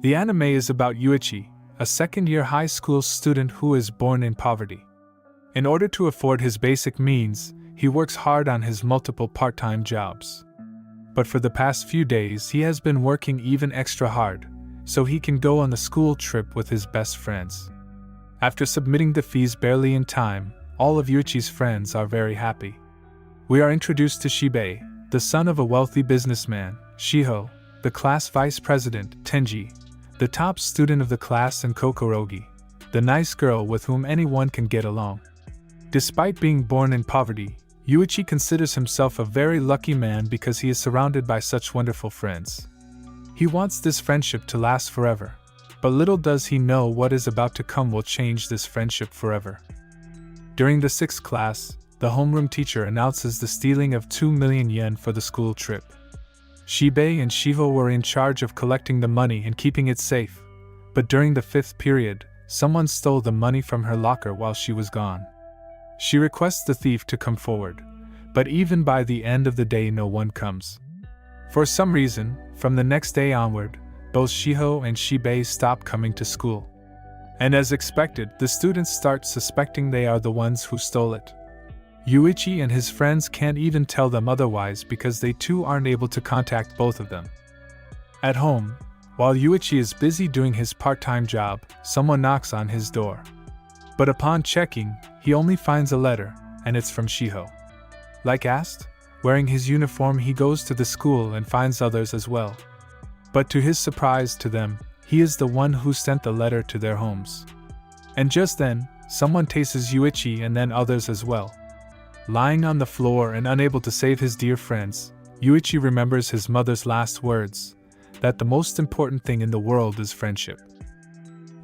The anime is about Yuichi, a second-year high school student who is born in poverty. In order to afford his basic needs, he works hard on his multiple part-time jobs. But for the past few days he has been working even extra hard, so he can go on the school trip with his best friends. After submitting the fees barely in time, all of Yuichi's friends are very happy. We are introduced to Shibei, the son of a wealthy businessman, Shiho, the class vice president, Tenji, the top student of the class, and Kokorogi, the nice girl with whom anyone can get along. Despite being born in poverty, Yuichi considers himself a very lucky man because he is surrounded by such wonderful friends. He wants this friendship to last forever, but little does he know what is about to come will change this friendship forever. During the 6th class, the homeroom teacher announces the stealing of 2 million yen for the school trip. Shibei and Shiho were in charge of collecting the money and keeping it safe, but during the 5th period, someone stole the money from her locker while she was gone. She requests the thief to come forward, but even by the end of the day no one comes. For some reason, from the next day onward, both Shiho and Shibei stop coming to school. And as expected, the students start suspecting they are the ones who stole it. Yuichi and his friends can't even tell them otherwise because they too aren't able to contact both of them. At home, while Yuichi is busy doing his part-time job, someone knocks on his door. But upon checking, he only finds a letter, and it's from Shiho. Like asked, wearing his uniform he goes to the school and finds others as well. But to his surprise to them, he is the one who sent the letter to their homes. And just then, someone tastes Yuichi and then others as well. Lying on the floor and unable to save his dear friends, Yuichi remembers his mother's last words, that the most important thing in the world is friendship.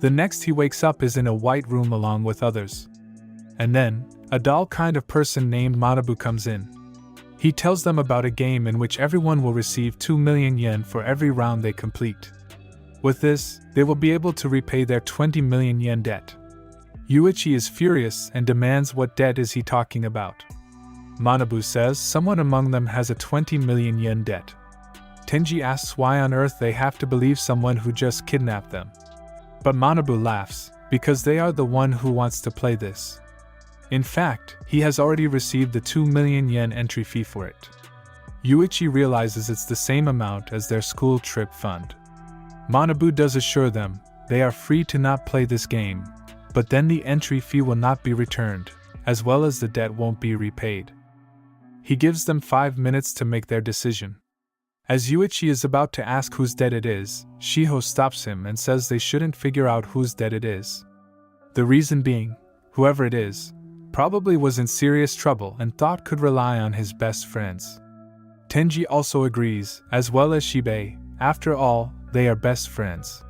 The next he wakes up is in a white room along with others. And then, a doll kind of person named Manabu comes in. He tells them about a game in which everyone will receive 2 million yen for every round they complete. With this, they will be able to repay their 20 million yen debt. Yuichi is furious and demands what debt is he talking about. Manabu says someone among them has a 20 million yen debt. Tenji asks why on earth they have to believe someone who just kidnapped them. But Manabu laughs, because they are the one who wants to play this. In fact, he has already received the 2 million yen entry fee for it. Yuichi realizes it's the same amount as their school trip fund. Manabu does assure them they are free to not play this game, but then the entry fee will not be returned, as well as the debt won't be repaid. He gives them 5 minutes to make their decision. As Yuichi is about to ask whose debt it is, Shiho stops him and says they shouldn't figure out whose debt it is. The reason being, whoever it is, probably was in serious trouble and thought could rely on his best friends. Tenji also agrees, as well as Shibei. After all, they are best friends.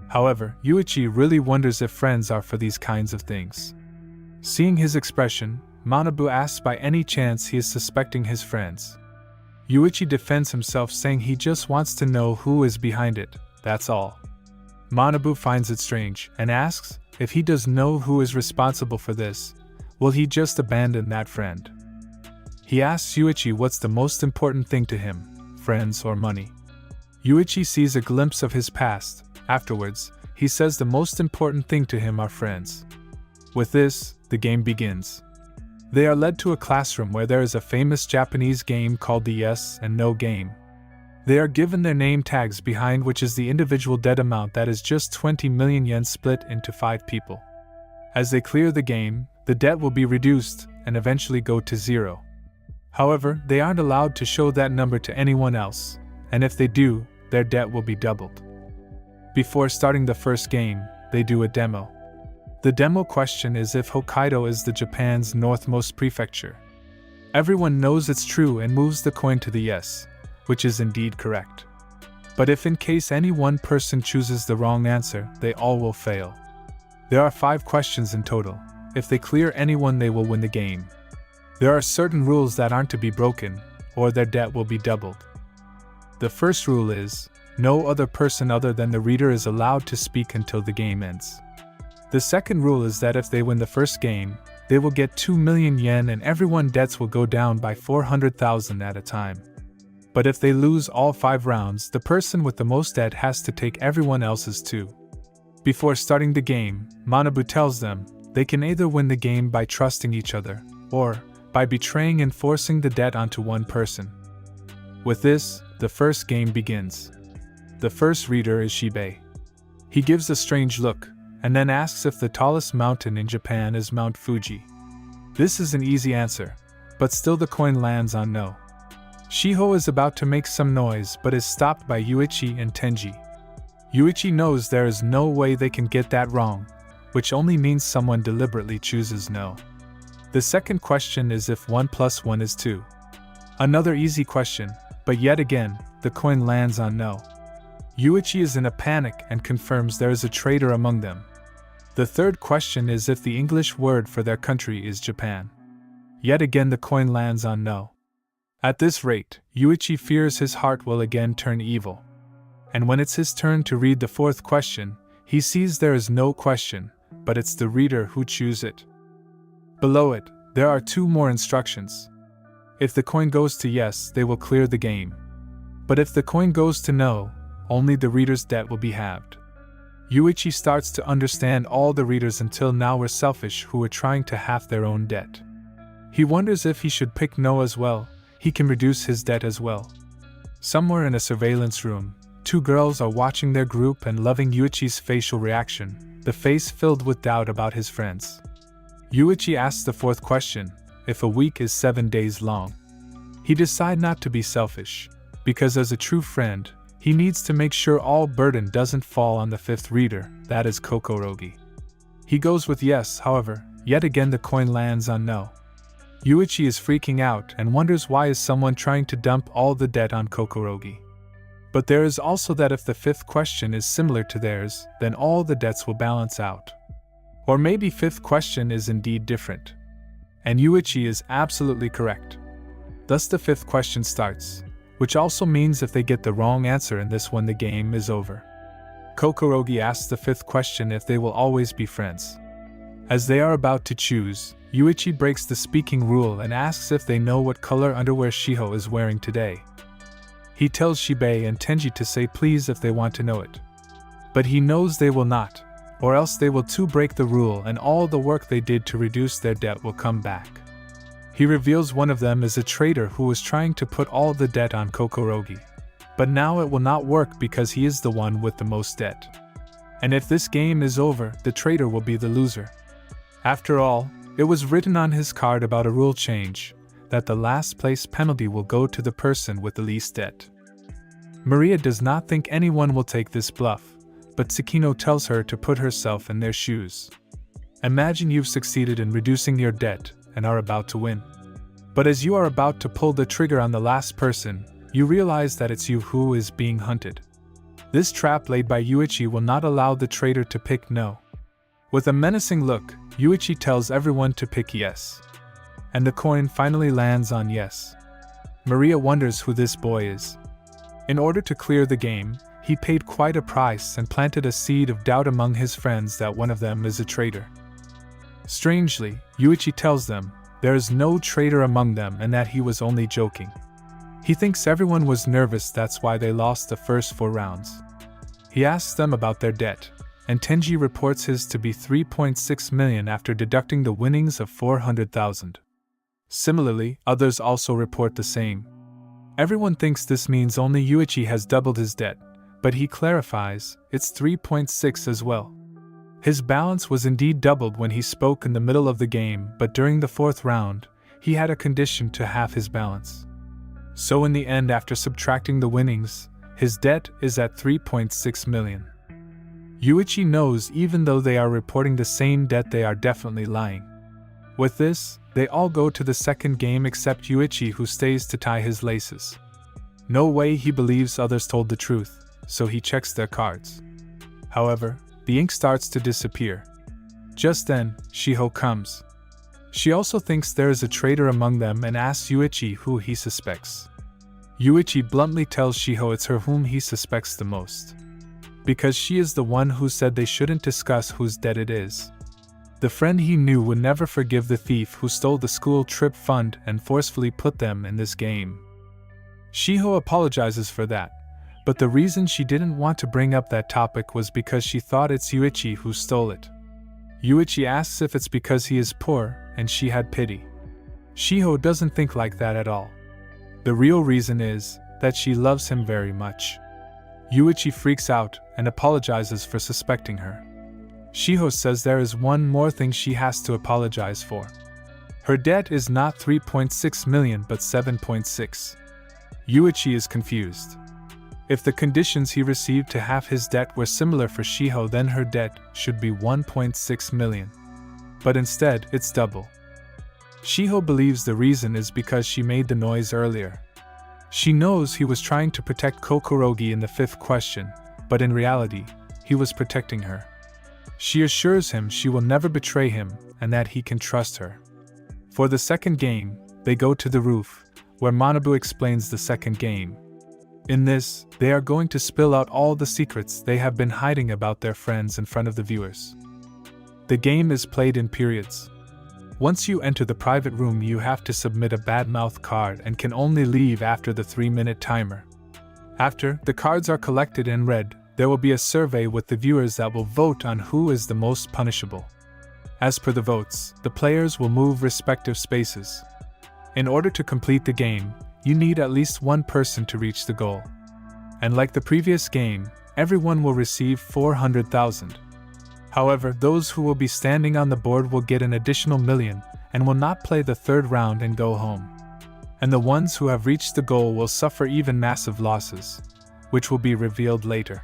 However, Yuichi really wonders if friends are for these kinds of things. Seeing his expression, Manabu asks by any chance he is suspecting his friends. Yuichi defends himself saying he just wants to know who is behind it, that's all. Manabu finds it strange and asks if he does know who is responsible for this, will he just abandon that friend? He asks Yuichi what's the most important thing to him, friends or money. Yuichi sees a glimpse of his past. Afterwards, he says the most important thing to him are friends. With this, the game begins. They are led to a classroom where there is a famous Japanese game called the Yes and No game. They are given their name tags behind which is the individual debt amount that is just 20 million yen split into 5 people. As they clear the game, the debt will be reduced and eventually go to 0. However, they aren't allowed to show that number to anyone else, and if they do, their debt will be doubled. Before starting the first game, they do a demo. The demo question is if Hokkaido is Japan's northmost prefecture. Everyone knows it's true and moves the coin to the yes, which is indeed correct. But if in case any one person chooses the wrong answer, they all will fail. There are 5 questions in total. If they clear any one, they will win the game. There are certain rules that aren't to be broken, or their debt will be doubled. The first rule is, no other person other than the reader is allowed to speak until the game ends. The second rule is that if they win the first game, they will get 2 million yen and everyone's debts will go down by 400,000 at a time. But if they lose all 5 rounds, the person with the most debt has to take everyone else's too. Before starting the game, Manabu tells them they can either win the game by trusting each other, or by betraying and forcing the debt onto one person. With this, the first game begins. The first reader is Shibei. He gives a strange look, and then asks if the tallest mountain in Japan is Mount Fuji. This is an easy answer, but still the coin lands on no. Shiho is about to make some noise but is stopped by Yuichi and Tenji. Yuichi knows there is no way they can get that wrong, which only means someone deliberately chooses no. The second question is if 1 + 1 is 2. Another easy question, but yet again, the coin lands on no. Yuichi is in a panic and confirms there is a traitor among them. The third question is if the English word for their country is Japan. Yet again the coin lands on no. At this rate, Yuichi fears his heart will again turn evil. And when it's his turn to read the fourth question, he sees there is no question, but it's the reader who chooses it. Below it, there are 2 more instructions. If the coin goes to yes, they will clear the game. But if the coin goes to no, only the reader's debt will be halved. Yuichi starts to understand all the readers until now were selfish who were trying to halve their own debt. He wonders if he should pick no as well. He can reduce his debt as well. Somewhere in a surveillance room, 2 girls are watching their group and loving Yuichi's facial reaction, the face filled with doubt about his friends. Yuichi asks the fourth question, if a week is 7 days long. He decides not to be selfish, because as a true friend, he needs to make sure all burden doesn't fall on the 5th reader, that is Kokorogi. He goes with yes, however, yet again the coin lands on no. Yuichi is freaking out and wonders why is someone trying to dump all the debt on Kokorogi. But there is also that if the 5th question is similar to theirs, then all the debts will balance out. Or maybe 5th question is indeed different. And Yuichi is absolutely correct. Thus the 5th question starts, which also means if they get the wrong answer in this one the game is over. Kokorogi asks the 5th question if they will always be friends. As they are about to choose, Yuichi breaks the speaking rule and asks if they know what color underwear Shiho is wearing today. He tells Shibei and Tenji to say please if they want to know it. But he knows they will not, or else they will too break the rule and all the work they did to reduce their debt will come back. He reveals one of them is a traitor who was trying to put all the debt on Kokorogi. But now it will not work because he is the one with the most debt. And if this game is over, the traitor will be the loser. After all, it was written on his card about a rule change, that the last place penalty will go to the person with the least debt. Maria does not think anyone will take this bluff, but Tsukino tells her to put herself in their shoes. Imagine you've succeeded in reducing your debt and are about to win. But as you are about to pull the trigger on the last person, you realize that it's you who is being hunted. This trap laid by Yuichi will not allow the traitor to pick no. With a menacing look, Yuichi tells everyone to pick yes. And the coin finally lands on yes. Maria wonders who this boy is. In order to clear the game, he paid quite a price and planted a seed of doubt among his friends that one of them is a traitor. Strangely, Yuichi tells them there is no traitor among them and that he was only joking. He thinks everyone was nervous, that's why they lost the first 4 rounds. He asks them about their debt, and Tenji reports his to be 3.6 million after deducting the winnings of 400,000. Similarly, others also report the same. Everyone thinks this means only Yuichi has doubled his debt, but he clarifies, it's 3.6 as well. His balance was indeed doubled when he spoke in the middle of the game, but during the 4th round, he had a condition to halve his balance. So in the end, after subtracting the winnings, his debt is at 3.6 million. Yuichi knows even though they are reporting the same debt, they are definitely lying. With this, they all go to the second game except Yuichi, who stays to tie his laces. No way he believes others told the truth, so he checks their cards. However, the ink starts to disappear. Just then, Shiho comes. She also thinks there is a traitor among them and asks Yuichi who he suspects. Yuichi bluntly tells Shiho it's her whom he suspects the most. Because she is the one who said they shouldn't discuss whose debt it is. The friend he knew would never forgive the thief who stole the school trip fund and forcefully put them in this game. Shiho apologizes for that, but the reason she didn't want to bring up that topic was because she thought it's Yuichi who stole it. Yuichi asks if it's because he is poor, and she had pity. Shiho doesn't think like that at all. The real reason is that she loves him very much. Yuichi freaks out and apologizes for suspecting her. Shiho says there is one more thing she has to apologize for. Her debt is not 3.6 million but 7.6. Yuichi is confused. If the conditions he received to half his debt were similar for Shiho, then her debt should be 1.6 million. But instead, it's double. Shiho believes the reason is because she made the noise earlier. She knows he was trying to protect Kokorogi in the fifth question, but in reality, he was protecting her. She assures him she will never betray him and that he can trust her. For the second game, they go to the roof, where Manabu explains the second game. In this, they are going to spill out all the secrets they have been hiding about their friends in front of the viewers. The game is played in periods. Once you enter the private room, you have to submit a bad mouth card and can only leave after the 3-minute timer. After the cards are collected and read, there will be a survey with the viewers that will vote on who is the most punishable. As per the votes, the players will move respective spaces. In order to complete the game, you need at least one person to reach the goal. And like the previous game, everyone will receive 400,000. However, those who will be standing on the board will get an additional million and will not play the third round and go home. And the ones who have reached the goal will suffer even massive losses, which will be revealed later.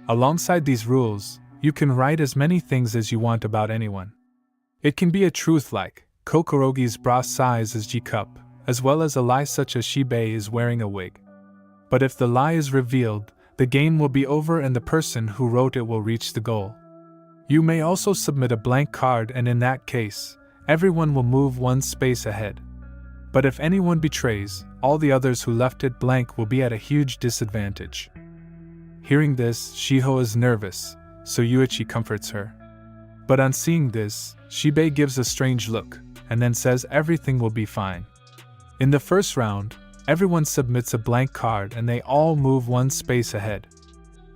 Alongside these rules, you can write as many things as you want about anyone. It can be a truth like Kokorogi's bra size is G-cup, as well as a lie such as Shibei is wearing a wig. But if the lie is revealed, the game will be over and the person who wrote it will reach the goal. You may also submit a blank card, and in that case, everyone will move one space ahead. But if anyone betrays, all the others who left it blank will be at a huge disadvantage. Hearing this, Shiho is nervous, so Yuichi comforts her. But on seeing this, Shibei gives a strange look, and then says everything will be fine. In the first round, everyone submits a blank card and they all move one space ahead.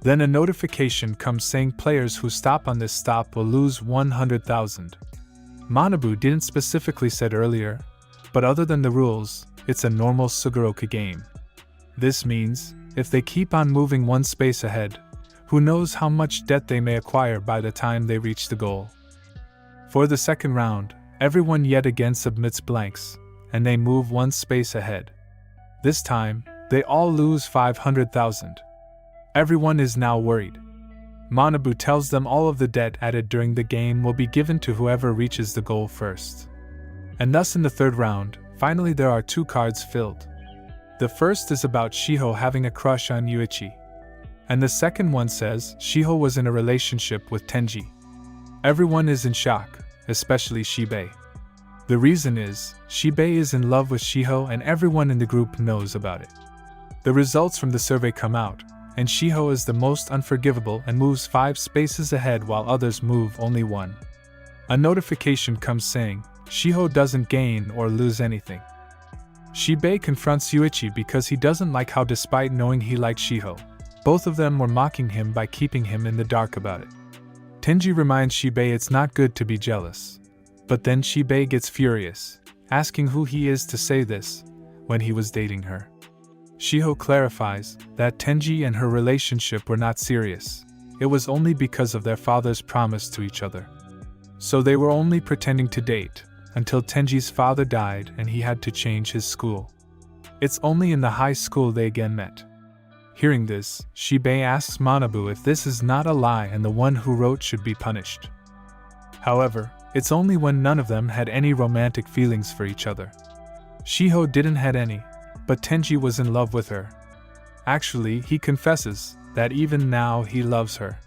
Then a notification comes saying players who stop on this stop will lose 100,000. Manabu didn't specifically said earlier, but other than the rules, it's a normal Sugoroku game. This means, if they keep on moving one space ahead, who knows how much debt they may acquire by the time they reach the goal. For the second round, everyone yet again submits blanks, and they move one space ahead. This time, they all lose 500,000. Everyone is now worried. Manabu tells them all of the debt added during the game will be given to whoever reaches the goal first. And thus in the third round, finally there are 2 cards filled. The first is about Shiho having a crush on Yuichi. And the second one says Shiho was in a relationship with Tenji. Everyone is in shock, especially Shibei. The reason is, Shibei is in love with Shiho and everyone in the group knows about it. The results from the survey come out, and Shiho is the most unforgivable and moves 5 spaces ahead while others move only 1. A notification comes saying, Shiho doesn't gain or lose anything. Shibei confronts Yuichi because he doesn't like how despite knowing he liked Shiho, both of them were mocking him by keeping him in the dark about it. Tenji reminds Shibei it's not good to be jealous. But then Shibei gets furious, asking who he is to say this, when he was dating her. Shiho clarifies that Tenji and her relationship were not serious, it was only because of their father's promise to each other. So they were only pretending to date, until Tenji's father died and he had to change his school. It's only in the high school they again met. Hearing this, Shibei asks Manabu if this is not a lie and the one who wrote should be punished. However, it's only when none of them had any romantic feelings for each other. Shiho didn't had any, but Tenji was in love with her. Actually, he confesses that even now he loves her.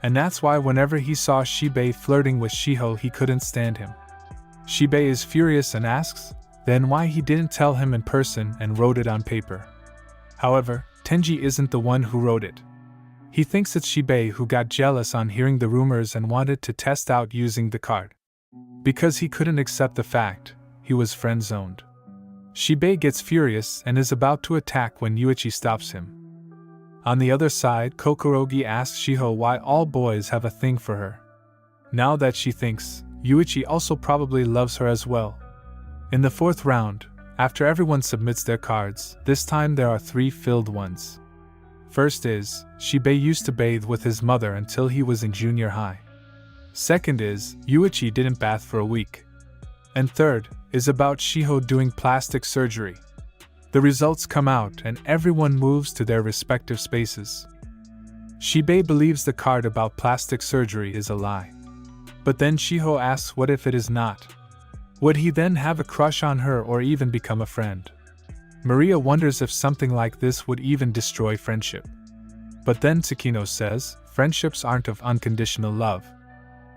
And that's why whenever he saw Shibei flirting with Shiho he couldn't stand him. Shibei is furious and asks, then why he didn't tell him in person and wrote it on paper. However, Tenji isn't the one who wrote it. He thinks it's Shibei who got jealous on hearing the rumors and wanted to test out using the card. Because he couldn't accept the fact, he was friend-zoned. Shibei gets furious and is about to attack when Yuichi stops him. On the other side, Kokorogi asks Shiho why all boys have a thing for her. Now that she thinks, Yuichi also probably loves her as well. In the fourth round, after everyone submits their cards, this time there are 3 filled ones. First is, Shibei used to bathe with his mother until he was in junior high. Second is, Yuichi didn't bath for a week. And third is about Shiho doing plastic surgery. The results come out and everyone moves to their respective spaces. Shibei believes the card about plastic surgery is a lie. But then Shiho asks what if it is not? Would he then have a crush on her or even become a friend? Maria wonders if something like this would even destroy friendship. But then Tsukino says, friendships aren't of unconditional love.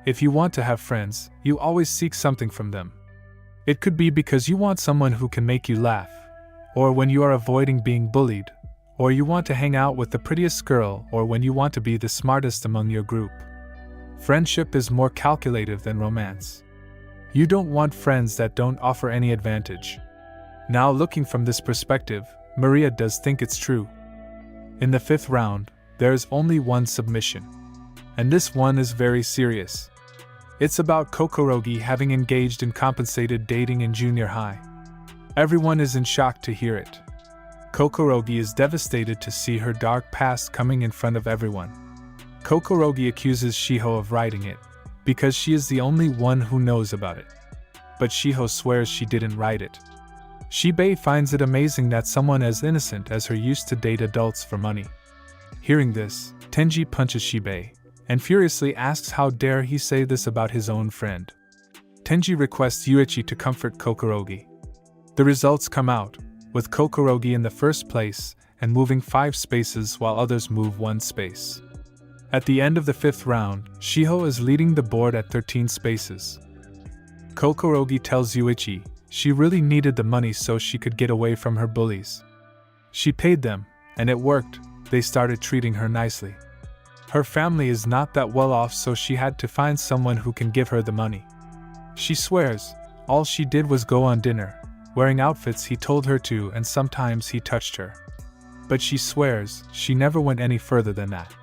If you want to have friends, you always seek something from them. It could be because you want someone who can make you laugh, or when you are avoiding being bullied, or you want to hang out with the prettiest girl, or when you want to be the smartest among your group. Friendship is more calculative than romance. You don't want friends that don't offer any advantage. Now looking from this perspective, Maria does think it's true. In the 5th round, there is only one submission. And this one is very serious. It's about Kokorogi having engaged in compensated dating in junior high. Everyone is in shock to hear it. Kokorogi is devastated to see her dark past coming in front of everyone. Kokorogi accuses Shiho of writing it, because she is the only one who knows about it. But Shiho swears she didn't write it. Shibei finds it amazing that someone as innocent as her used to date adults for money. Hearing this, Tenji punches Shibei, and furiously asks how dare he say this about his own friend. Tenji requests Yuichi to comfort Kokorogi. The results come out, with Kokorogi in the first place and moving 5 spaces while others move 1 space. At the end of the 5th round, Shiho is leading the board at 13 spaces. Kokorogi tells Yuichi she really needed the money so she could get away from her bullies. She paid them, and it worked. They started treating her nicely. Her family is not that well off, so she had to find someone who can give her the money. She swears all she did was go on dinner, wearing outfits he told her to, and sometimes he touched her. But she swears she never went any further than that.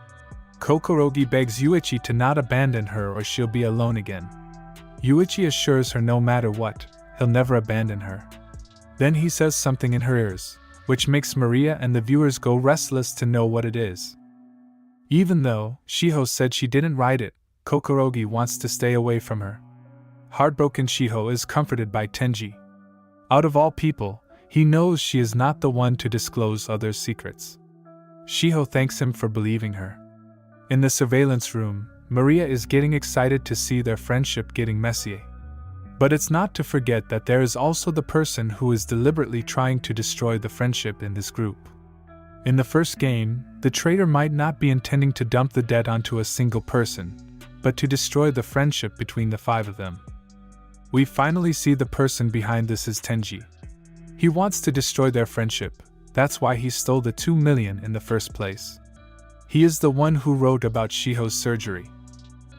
Kokorogi begs Yuichi to not abandon her or she'll be alone again. Yuichi assures her no matter what, he'll never abandon her. Then he says something in her ears, which makes Maria and the viewers go restless to know what it is. Even though Shiho said she didn't write it, Kokorogi wants to stay away from her. Heartbroken Shiho is comforted by Tenji. Out of all people, he knows she is not the one to disclose others' secrets. Shiho thanks him for believing her. In the surveillance room, Maria is getting excited to see their friendship getting messy. But it's not to forget that there is also the person who is deliberately trying to destroy the friendship in this group. In the first game, the traitor might not be intending to dump the debt onto a single person, but to destroy the friendship between the 5 of them. We finally see the person behind this is Tenji. He wants to destroy their friendship, that's why he stole the 2 million in the first place. He is the one who wrote about Shiho's surgery.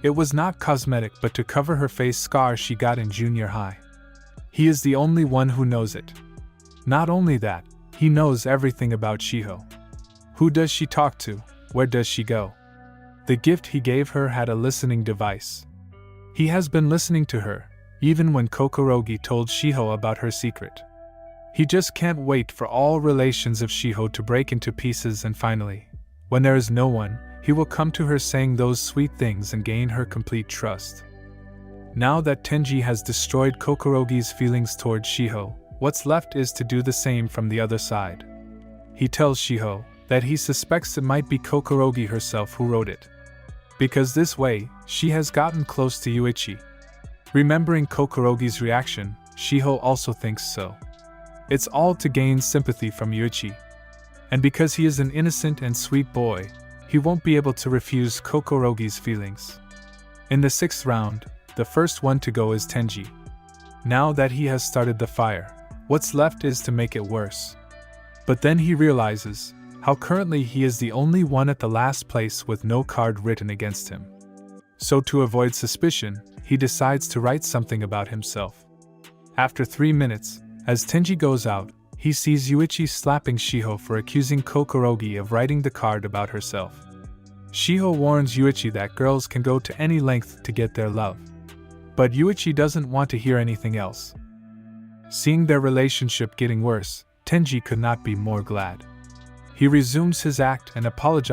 It was not cosmetic but to cover her face scar she got in junior high. He is the only one who knows it. Not only that, he knows everything about Shiho. Who does she talk to? Where does she go? The gift he gave her had a listening device. He has been listening to her, even when Kokorogi told Shiho about her secret. He just can't wait for all relations of Shiho to break into pieces, and finally, when there is no one, he will come to her saying those sweet things and gain her complete trust. Now that Tenji has destroyed Kokorogi's feelings toward Shiho, what's left is to do the same from the other side. He tells Shiho that he suspects it might be Kokorogi herself who wrote it. Because this way, she has gotten close to Yuichi. Remembering Kokorogi's reaction, Shiho also thinks so. It's all to gain sympathy from Yuichi. And because he is an innocent and sweet boy, he won't be able to refuse Kokorogi's feelings. In the 6th round, the first one to go is Tenji. Now that he has started the fire, what's left is to make it worse. But then he realizes how currently he is the only one at the last place with no card written against him. So to avoid suspicion, he decides to write something about himself. After 3 minutes, As Tenji goes out, he sees Yuichi slapping Shiho for accusing Kokorogi of writing the card about herself. Shiho warns Yuichi that girls can go to any length to get their love. But Yuichi doesn't want to hear anything else. Seeing their relationship getting worse, Tenji could not be more glad. He resumes his act and apologizes